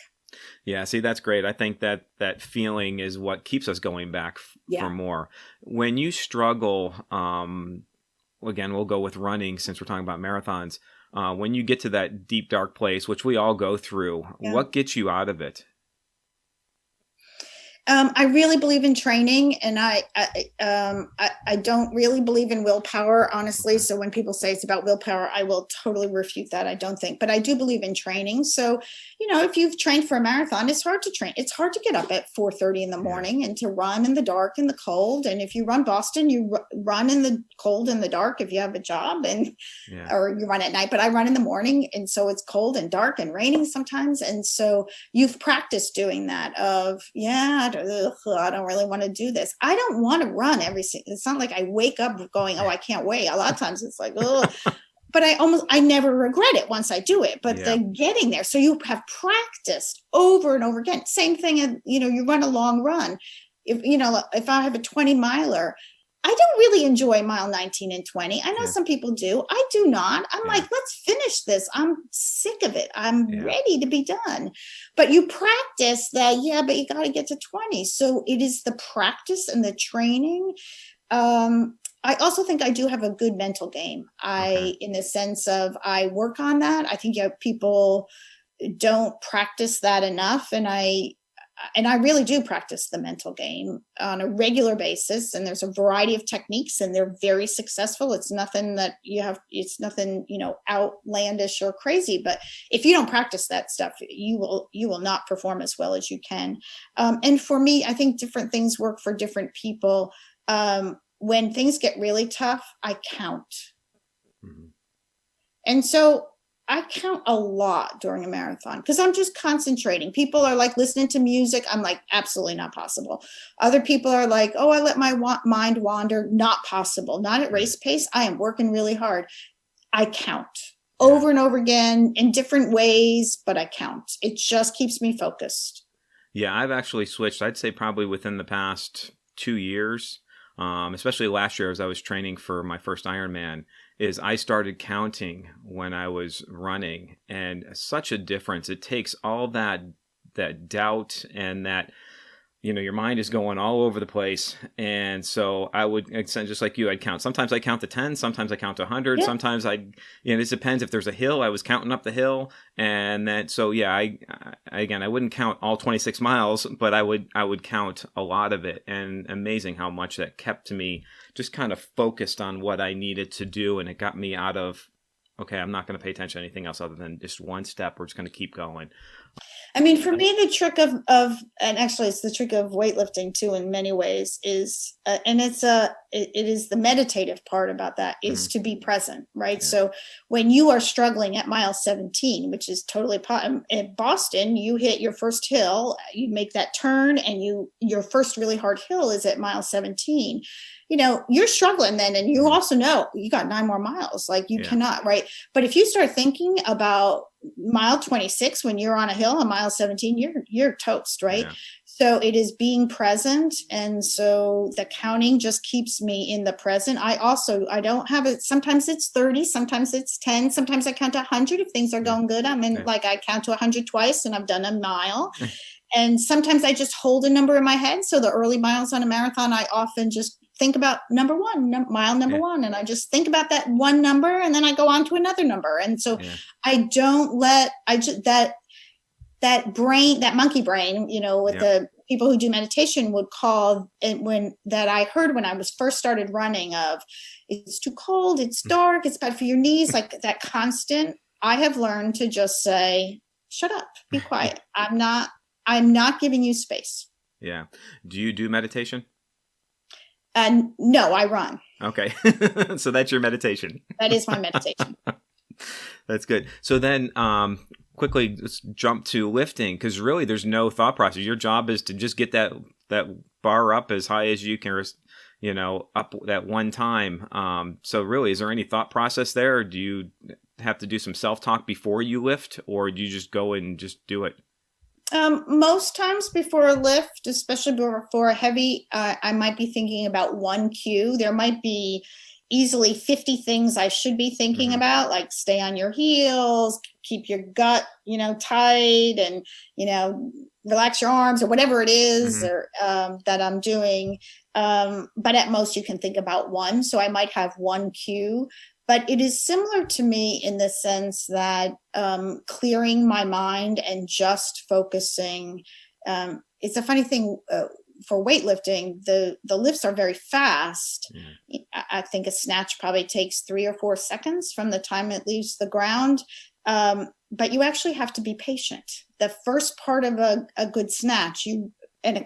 Yeah, see, that's great. I think that feeling is what keeps us going back for more. When you struggle, again, we'll go with running since we're talking about marathons. When you get to that deep, dark place, which we all go through, what gets you out of it? I really believe in training, and I don't really believe in willpower, honestly. So when people say it's about willpower, I will totally refute that. I don't think, but I do believe in training. So, if you've trained for a marathon, it's hard to train. It's hard to get up at 4:30 in the morning and to run in the dark and the cold. And if you run Boston, you run in the cold and the dark if you have a job, or you run at night. But I run in the morning, and so it's cold and dark and raining sometimes. And so you've practiced doing that. I don't really want to do this. I don't want to run it's not like I wake up going, oh, I can't wait. A lot of times it's like, oh, but I never regret it once I do it, but the getting there. So you have practiced over and over again. Same thing. You run a long run. If I have a 20 miler, I don't really enjoy mile 19 and 20. I know some people do. I do not. I'm like, let's finish this. I'm sick of it. I'm ready to be done. But you practice that. Yeah, but you got to get to 20. So it is the practice and the training. I also think I do have a good mental game. In the sense of I work on that. I think people don't practice that enough. And I really do practice the mental game on a regular basis. And there's a variety of techniques and they're very successful. It's nothing outlandish or crazy, but if you don't practice that stuff, you will not perform as well as you can. And for me, I think different things work for different people. When things get really tough, I count. Mm-hmm. And so I count a lot during a marathon because I'm just concentrating. People are like listening to music. I'm like, absolutely not possible. Other people are like, oh, I let my mind wander. Not possible. Not at race pace. I am working really hard. I count over and over again in different ways, but I count. It just keeps me focused. Yeah, I've actually switched. I'd say probably within the past 2 years, especially last year as I was training for my first Ironman, is I started counting when I was running, and such a difference. It takes all that doubt and that, your mind is going all over the place. And so I would, just like you, I'd count. Sometimes I count to 10, sometimes I count to 100. Sometimes it depends if there's a hill, I was counting up the hill. And then, so yeah, I wouldn't count all 26 miles, but I would count a lot of it. And amazing how much that kept me just kind of focused on what I needed to do. And it got me out of, okay, I'm not going to pay attention to anything else other than just one step. We're just going to keep going. I mean, for me, the trick of and actually it's the trick of weightlifting too, in many ways is, and it is the meditative part about that is to be present, right? Yeah. So when you are struggling at mile 17, which is totally in Boston, you hit your first hill, you make that turn, and your first really hard hill is at mile 17. You're struggling then, and you also know you got 9 more miles, like you cannot, right? But if you start thinking about mile 26, when you're on a hill, on mile 17, you're toast, right? Yeah. So it is being present. And so the counting just keeps me in the present. I don't have it. Sometimes it's 30, sometimes it's 10, sometimes I count to 100 if things are going good. I count to 100 twice and I've done a mile. And sometimes I just hold a number in my head. So the early miles on a marathon, I often just think about number one, mile number one. And I just think about that one number and then I go on to another number. And so I don't let, that brain, that monkey brain, the people who do meditation would call it that I heard when I was first started running of it's too cold, it's dark, it's bad for your knees, like that constant. I have learned to just say, shut up, be quiet. I'm not giving you space. Yeah. Do you do meditation? No, I run. Okay. So that's your meditation. That is my meditation. That's good. So then quickly let's jump to lifting, because really there's no thought process. Your job is to just get that bar up as high as you can, up that one time. So really, is there any thought process there? Or do you have to do some self-talk before you lift, or do you just go and just do it? Most times before a lift, especially before a heavy, I might be thinking about one cue. There might be easily 50 things I should be thinking about, like stay on your heels, keep your gut, tight, and, relax your arms or whatever it is or that I'm doing. But at most you can think about one. So I might have one cue. But it is similar to me in the sense that clearing my mind and just focusing. It's a funny thing for weightlifting. The lifts are very fast. I think a snatch probably takes 3 or 4 seconds from the time it leaves the ground. But you actually have to be patient. The first part of a good snatch,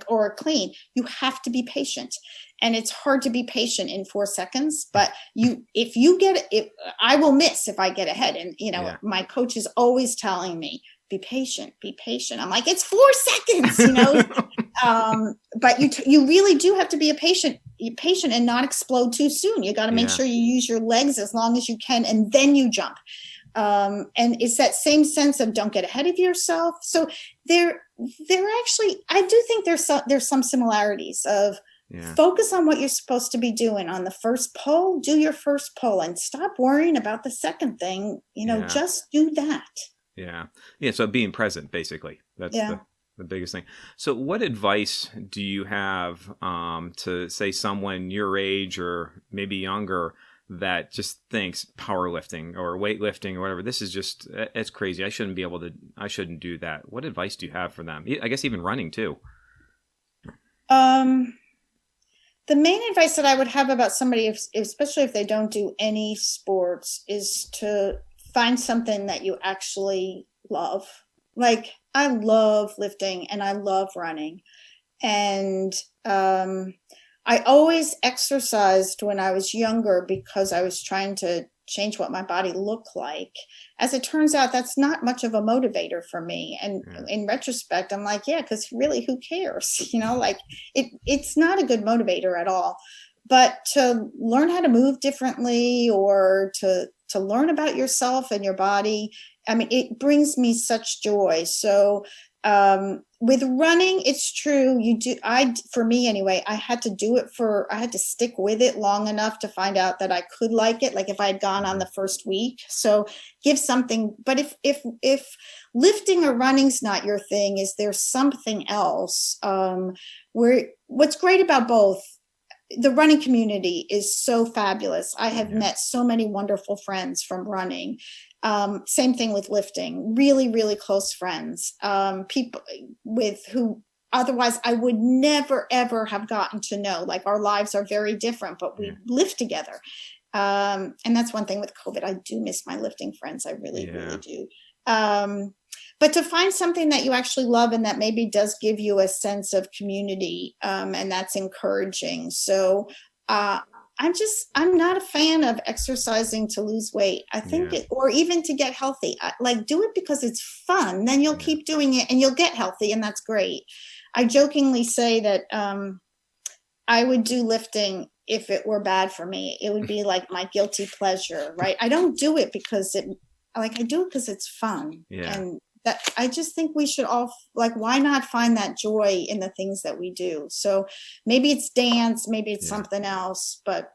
or a clean, you have to be patient. And it's hard to be patient in 4 seconds, but if you get it, I will miss if I get ahead. And, my coach is always telling me, be patient, be patient. I'm like, it's 4 seconds, but you really do have to be patient and not explode too soon. You got to make sure you use your legs as long as you can, and then you jump. And it's that same sense of don't get ahead of yourself. So they're actually, I do think there's some similarities of focus on what you're supposed to be doing on the first pull, do your first pull and stop worrying about the second thing, just do that. Yeah. Yeah. So being present, basically, that's the biggest thing. So what advice do you have to say someone your age or maybe younger that just thinks powerlifting or weightlifting or whatever, this is just, it's crazy. I shouldn't do that. What advice do you have for them? I guess even running too. The main advice that I would have about somebody, especially if they don't do any sports, is to find something that you actually love. Like, I love lifting and I love running. And I always exercised when I was younger because I was trying to change what my body looked like. As it turns out, that's not much of a motivator for me. And in retrospect, I'm like, because really, who cares? It's not a good motivator at all. But to learn how to move differently or to learn about yourself and your body, it brings me such joy. So with running, it's true. For me anyway, I had to stick with it long enough to find out that I could like it. Like if I had gone on the first week, so give something, but if lifting or running's not your thing, is there something else? What's great about both, the running community is so fabulous. I have met so many wonderful friends from running. Same thing with lifting, really, really close friends, people with who otherwise I would never, ever have gotten to know. Like, our lives are very different, but we live together. And that's one thing with COVID. I do miss my lifting friends. I really, really do. But to find something that you actually love and that maybe does give you a sense of community, and that's encouraging. So, I'm not a fan of exercising to lose weight. I think or even to get healthy. Do it because it's fun. Then you'll keep doing it and you'll get healthy, and that's great. I jokingly say that I would do lifting if it were bad for me. It would be like my guilty pleasure, right? I don't do it because I do it because it's fun. And that I just think we should all, why not find that joy in the things that we do? So maybe it's dance, maybe it's something else, but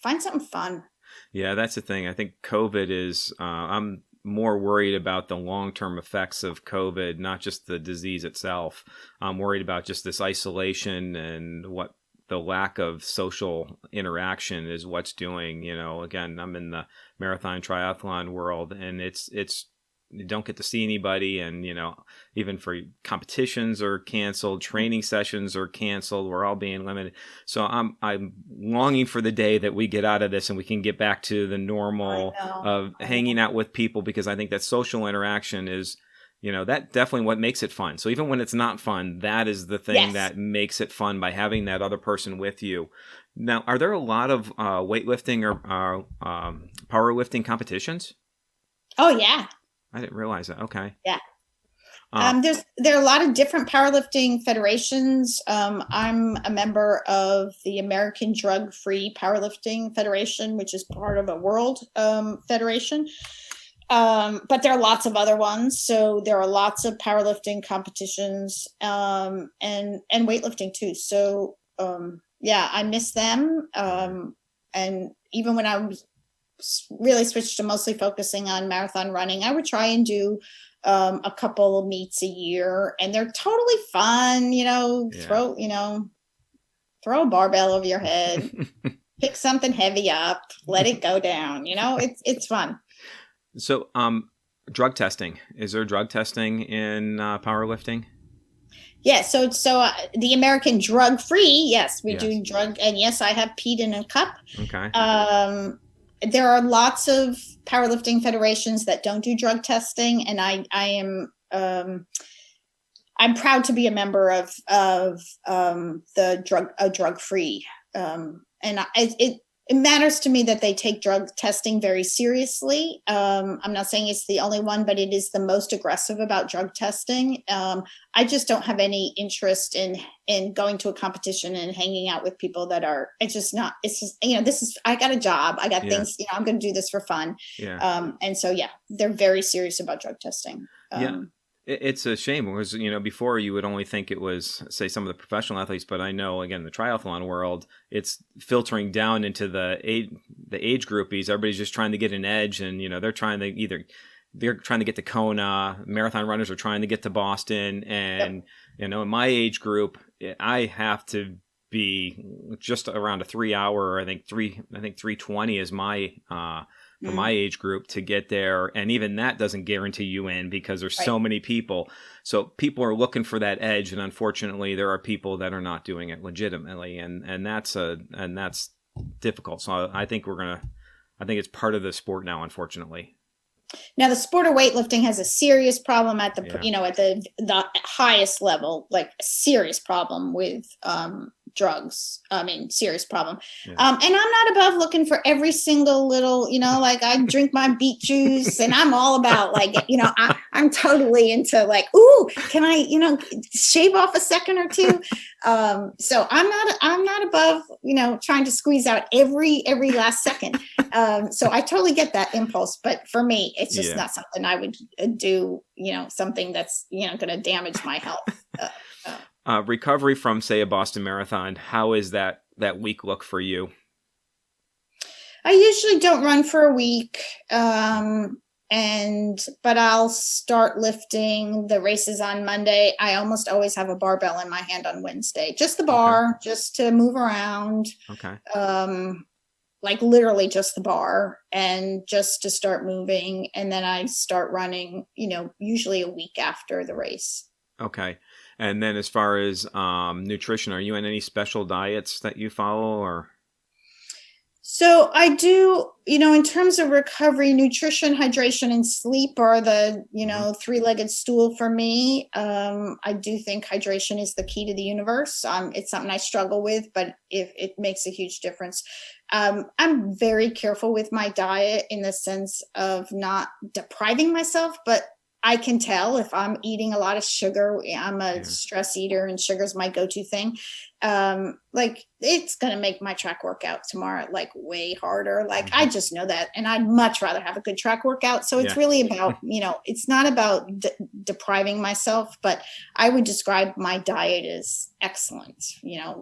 find something fun. Yeah, that's the thing. I think COVID is, I'm more worried about the long-term effects of COVID, not just the disease itself. I'm worried about just this isolation and what the lack of social interaction is what's doing. Again, I'm in the marathon triathlon world, and it's you don't get to see anybody, and even for competitions are canceled, training sessions are canceled, we're all being limited. So I'm longing for the day that we get out of this and we can get back to the normal of hanging out with people, because I think that social interaction is that definitely what makes it fun. So even when it's not fun, that is the thing that makes it fun, by having that other person with you. Now, are there a lot of weightlifting or powerlifting competitions? Oh yeah. I didn't realize that. Okay. Yeah. There are a lot of different powerlifting federations. I'm a member of the American Drug-Free Powerlifting Federation, which is part of a world federation. But there are lots of other ones. So there are lots of powerlifting competitions and weightlifting too. So yeah, I miss them. And even when I was really switched to mostly focusing on marathon running, I would try and do a couple of meets a year, and they're totally fun. Throw a barbell over your head, pick something heavy up, let it go down. It's fun. So, drug testing. Is there drug testing in powerlifting? Yeah. So the American Drug-Free, yes, we do drug, and yes, I have peed in a cup. Okay. There are lots of powerlifting federations that don't do drug testing, and I am I'm proud to be a member of the drug-free, and it matters to me that they take drug testing very seriously. I'm not saying it's the only one, but it is the most aggressive about drug testing. I just don't have any interest in going to a competition and hanging out with people that are, it's just, I got a job, I got things, I'm going to do this for fun. Yeah. And so, they're very serious about drug testing. It's a shame because, before you would only think it was, say, some of the professional athletes, but I know, again, the triathlon world, it's filtering down into the age groupies. Everybody's just trying to get an edge, and, they're trying to get to Kona. Marathon runners are trying to get to Boston. And, in my age group, I have to be just around a 3 hour, I think 3:20 is my, for my age group to get there. And even that doesn't guarantee you in because there's so many people. So people are looking for that edge. And unfortunately, there are people that are not doing it legitimately. And that's difficult. So I think it's part of the sport now, unfortunately. Now, the sport of weightlifting has a serious problem at the, at the highest level, like a serious problem with drugs. Serious problem. And I'm not above looking for every single little, like I drink my beet juice and I'm all about I'm totally into ooh, can I, shave off a second or two? So I'm not above, trying to squeeze out every last second. So I totally get that impulse, but for me, it's just not something I would do, something that's, going to damage my health. Recovery from, say, a Boston Marathon, how is that week look for you? I usually don't run for a week, but I'll start lifting the races on Monday. I almost always have a barbell in my hand on Wednesday, just the bar, just to move around. Okay. Literally just the bar and just to start moving. And then I start running, usually a week after the race. Okay. And then as far as nutrition, are you on any special diets that you follow or? So I do, in terms of recovery, nutrition, hydration, and sleep are the, three-legged stool for me. I do think hydration is the key to the universe. It's something I struggle with, but it makes a huge difference. I'm very careful with my diet in the sense of not depriving myself, but I can tell if I'm eating a lot of sugar. I'm a stress eater and sugar's my go-to thing. It's going to make my track workout tomorrow, way harder. I just know that. And I'd much rather have a good track workout. So it's really about, it's not about depriving myself, but I would describe my diet as excellent,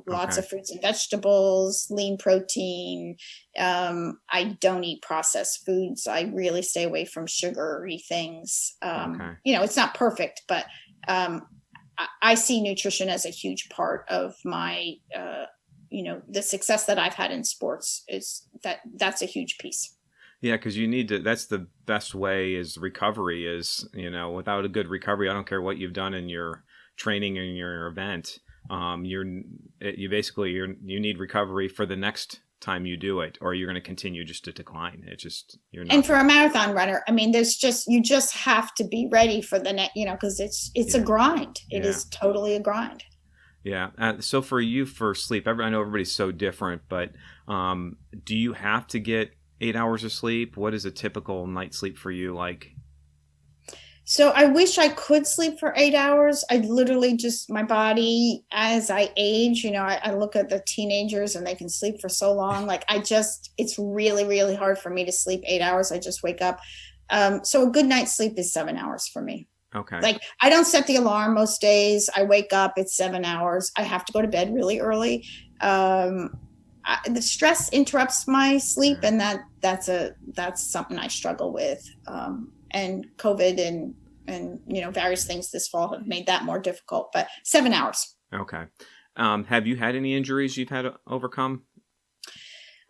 lots of fruits and vegetables, lean protein. I don't eat processed foods. I really stay away from sugary things. It's not perfect, but, I see nutrition as a huge part of my, the success that I've had in sports is that's a huge piece. Yeah, because you need to, that's the best way is recovery is, without a good recovery, I don't care what you've done in your training and your event. You need recovery for the next time you do it, or you're going to continue just to decline. It's just, you're not. And for a marathon runner, you just have to be ready for the next, because it's a grind. It is totally a grind. Yeah. So for you, for sleep, I know everybody's so different, but do you have to get 8 hours of sleep? What is a typical night sleep for you like? So I wish I could sleep for 8 hours. I literally just, my body, as I age, I look at the teenagers and they can sleep for so long. Like it's really, really hard for me to sleep 8 hours. I just wake up. So a good night's sleep is 7 hours for me. Okay. Like I don't set the alarm most days. I wake up, it's 7 hours. I have to go to bed really early. The stress interrupts my sleep, and that's something I struggle with. And COVID and various things this fall have made that more difficult. But 7 hours. Okay. Have you had any injuries you've had to overcome?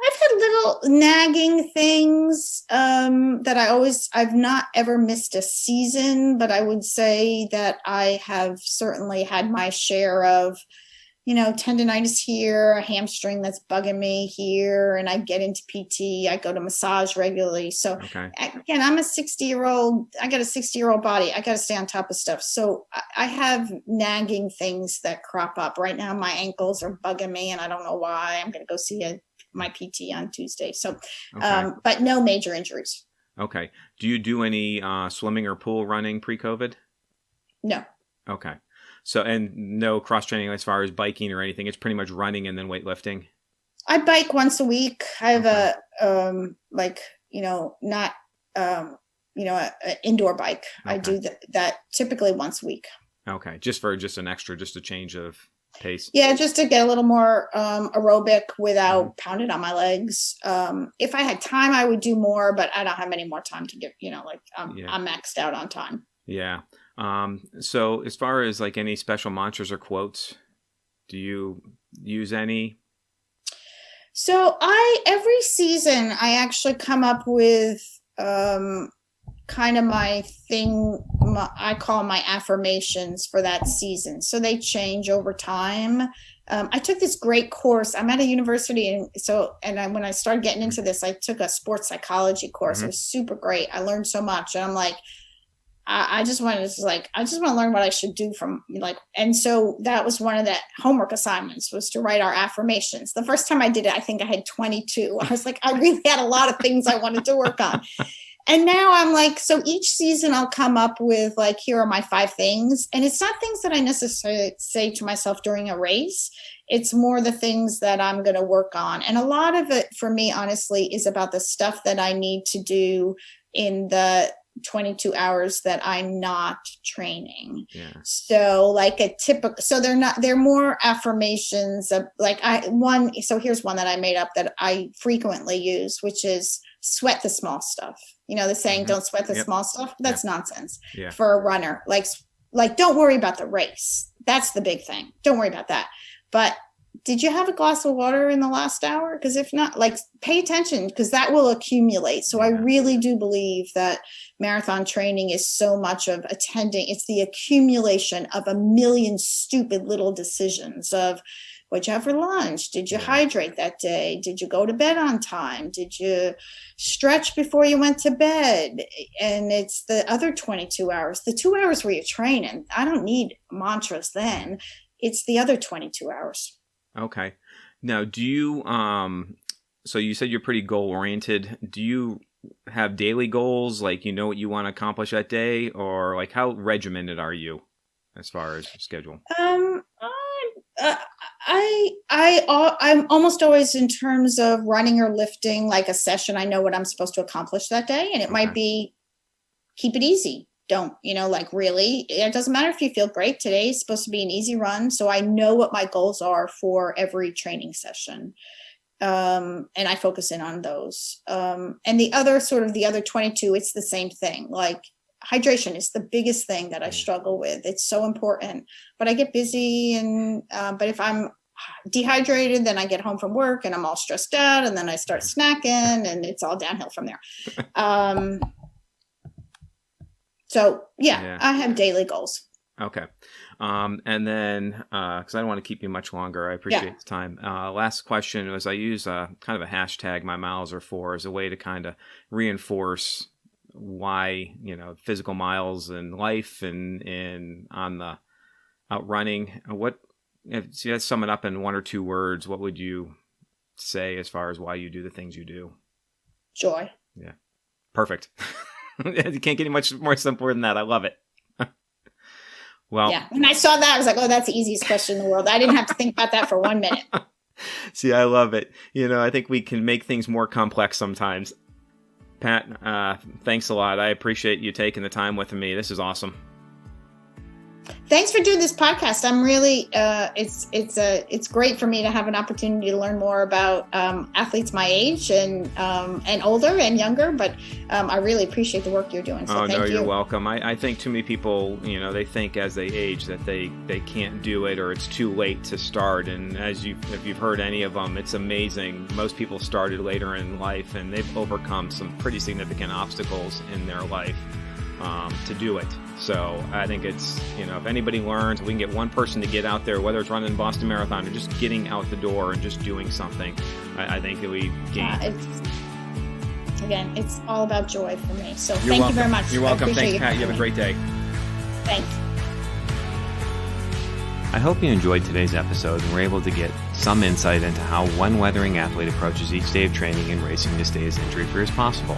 I've had little nagging things that I've not ever missed a season, but I would say that I have certainly had my share of, tendonitis here, a hamstring that's bugging me here, and I get into PT. I go to massage regularly. So again, I'm a 60-year-old. I got a 60-year-old body. I got to stay on top of stuff. So I have nagging things that crop up. Right now, my ankles are bugging me, and I don't know why. I'm going to go see my PT on Tuesday. So, but no major injuries. Okay. Do you do any swimming or pool running pre-COVID? No. Okay. So, and no cross training as far as biking or anything. It's pretty much running and then weightlifting. I bike once a week. I have an indoor bike. Okay. I do that typically once a week. Okay. Just an extra, just a change of pace. Yeah. Just to get a little more aerobic without pounding on my legs. If I had time, I would do more, but I don't have any more time to get, I'm maxed out on time. Yeah. So as far as like any special mantras or quotes, do you use any? So every season I actually come up with kind of my thing. I call my affirmations for that season. So they change over time. I took this great course. I'm at a university, when I started getting into this, I took a sports psychology course. Mm-hmm. It was super great. I learned so much, and I'm like, I just want to learn what I should do and so that was one of the homework assignments, was to write our affirmations. The first time I did it, I think I had 22. I was like, I really had a lot of things I wanted to work on. And now I'm like, so each season I'll come up with here are my 5 things. And it's not things that I necessarily say to myself during a race. It's more the things that I'm going to work on. And a lot of it for me, honestly, is about the stuff that I need to do in the 22 hours that I'm not training. Yeah. So they're more affirmations of so here's one that I made up that I frequently use, which is sweat the small stuff. The saying, don't sweat the small stuff. That's nonsense for a runner. Like, don't worry about the race. That's the big thing. Don't worry about that. But did you have a glass of water in the last hour? Because if not, pay attention, because that will accumulate. So I really do believe that marathon training is so much of attending. It's the accumulation of a million stupid little decisions of, what'd you have for lunch? Did you hydrate that day? Did you go to bed on time? Did you stretch before you went to bed? And it's the other 22 hours, the 2 hours where you're training. I don't need mantras then. It's the other 22 hours. Okay. Now, do you, so you said you're pretty goal oriented. Do you have daily goals? What you want to accomplish that day, or how regimented are you as far as schedule? I'm almost always, in terms of running or lifting, like a session, I know what I'm supposed to accomplish that day. And it might be, keep it easy. Don't, really, it doesn't matter if you feel great. Today is supposed to be an easy run. So I know what my goals are for every training session. And I focus in on those. And the other 22, it's the same thing. Hydration is the biggest thing that I struggle with. It's so important, but I get busy, but if I'm dehydrated, then I get home from work and I'm all stressed out, and then I start snacking, and it's all downhill from there. So I have daily goals. Okay. And then, because I don't want to keep you much longer, I appreciate the time. Last question was, I use kind of a hashtag, my miles are 4, as a way to kind of reinforce why, physical miles in life and on the outrunning. What, if you had to sum it up in 1 or 2 words, what would you say as far as why you do the things you do? Joy. Yeah. Perfect. You can't get any much more simpler than that. I love it. Well, yeah. When I saw that, I was like, oh, that's the easiest question in the world. I didn't have to think about that for 1 minute. See, I love it. I think we can make things more complex sometimes. Pat, thanks a lot. I appreciate you taking the time with me. This is awesome. Thanks for doing this podcast. I'm really, it's great for me to have an opportunity to learn more about athletes my age and older and younger, but I really appreciate the work you're doing. So thank you. You're welcome. I think too many people, they think as they age that they can't do it or it's too late to start. And if you've heard any of them, it's amazing. Most people started later in life and they've overcome some pretty significant obstacles in their life to do it. So I think it's, if anybody learns, we can get one person to get out there, whether it's running the Boston Marathon or just getting out the door and just doing something, I think that we gain. It's all about joy for me. So You're thank welcome. you very much. You're welcome. Thanks, Pat. You have a great day. Thanks. I hope you enjoyed today's episode and were able to get some insight into how one weathering athlete approaches each day of training and racing to stay as injury-free as possible.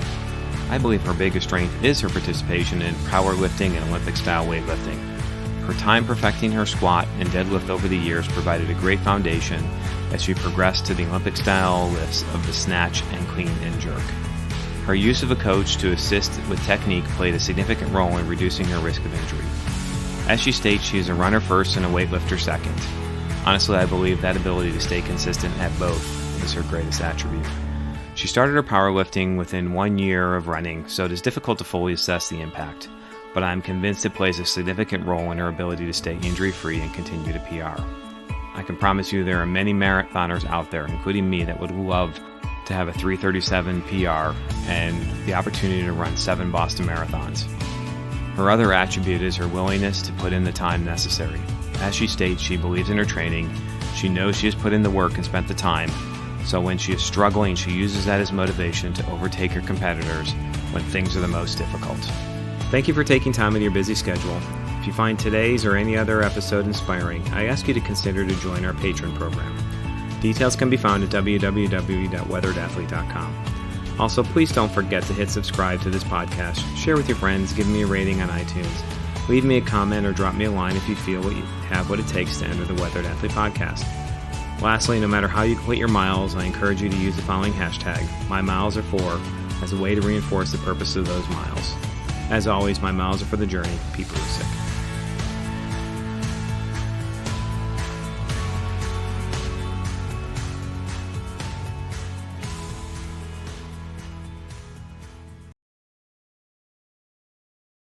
I believe her biggest strength is her participation in powerlifting and Olympic-style weightlifting. Her time perfecting her squat and deadlift over the years provided a great foundation as she progressed to the Olympic-style lifts of the snatch and clean and jerk. Her use of a coach to assist with technique played a significant role in reducing her risk of injury. As she states, she is a runner first and a weightlifter second. Honestly, I believe that ability to stay consistent at both is her greatest attribute. She started her powerlifting within 1 year of running, so it is difficult to fully assess the impact, but I am convinced it plays a significant role in her ability to stay injury-free and continue to PR. I can promise you there are many marathoners out there, including me, that would love to have a 3:37 PR and the opportunity to run 7 Boston Marathons. Her other attribute is her willingness to put in the time necessary. As she states, she believes in her training, she knows she has put in the work and spent the time, so when she is struggling, she uses that as motivation to overtake her competitors when things are the most difficult. Thank you for taking time in your busy schedule. If you find today's or any other episode inspiring, I ask you to consider to join our Patreon program. Details can be found at www.weatheredathlete.com. Also, please don't forget to hit subscribe to this podcast, share with your friends, give me a rating on iTunes, leave me a comment or drop me a line if you feel you have what it takes to enter the Weathered Athlete podcast. Lastly, no matter how you complete your miles, I encourage you to use the following hashtag, #MyMilesAre4, as a way to reinforce the purpose of those miles. As always, my miles are for the journey. People are sick.